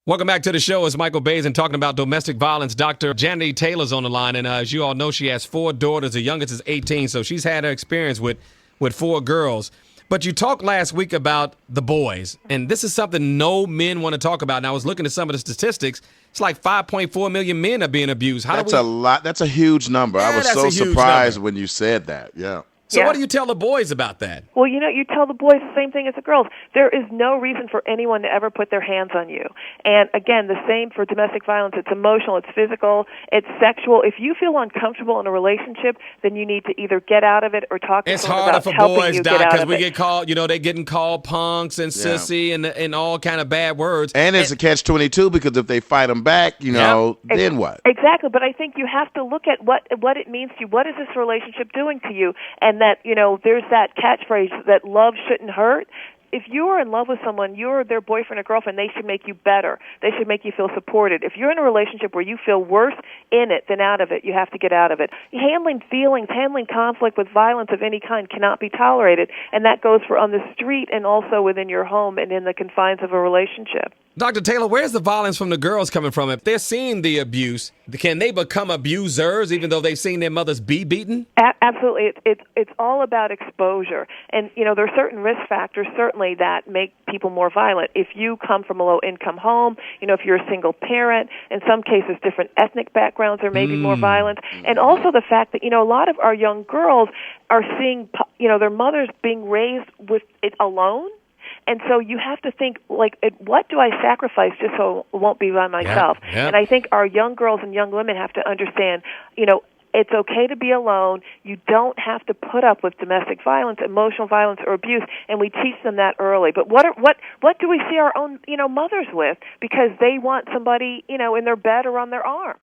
Welcome back to the show. It's Michael Baisden talking about domestic violence. Dr. Janet Taylor's on the line, and as you all know, she has 4 daughters. The youngest is 18, so she's had her experience with 4 girls. But you talked last week about the boys, and this is something no men want to talk about. And I was looking at some of the statistics. It's like 5.4 million men are being abused. That's a lot. That's a huge number. Yeah, I was so surprised when you said that. Yeah. So what do you tell the boys about that? Well, you tell the boys the same thing as the girls. There is no reason for anyone to ever put their hands on you. And again, the same for domestic violence. It's emotional, it's physical, it's sexual. If you feel uncomfortable in a relationship, then you need to either get out of it or talk to someone about helping you get out of it. It's harder for boys, Doc, because we get called, they're getting called punks and sissy and all kind of bad words. And it's a catch-22 because if they fight them back, then what? Exactly. But I think you have to look at what it means to you. What is this relationship doing to you? And that, there's that catchphrase that love shouldn't hurt. If you're in love with someone, you're their boyfriend or girlfriend, they should make you better. They should make you feel supported. If you're in a relationship where you feel worse in it than out of it, you have to get out of it. Handling feelings, handling conflict with violence of any kind cannot be tolerated, and that goes for on the street and also within your home and in the confines of a relationship. Dr. Taylor, where's the violence from the girls coming from? If they're seeing the abuse, can they become abusers even though they've seen their mothers be beaten? Absolutely. It's all about exposure. And, there are certain risk factors, certainly, that make people more violent. If you come from a low-income home, if you're a single parent, in some cases different ethnic backgrounds are maybe more violent. And also the fact that, a lot of our young girls are seeing, their mothers being raised with it alone. And so you have to think, what do I sacrifice just so it won't be by myself? Yeah. And I think our young girls and young women have to understand, it's okay to be alone. You don't have to put up with domestic violence, emotional violence, or abuse, and we teach them that early. But what do we see our own, mothers with? Because they want somebody, in their bed or on their arm.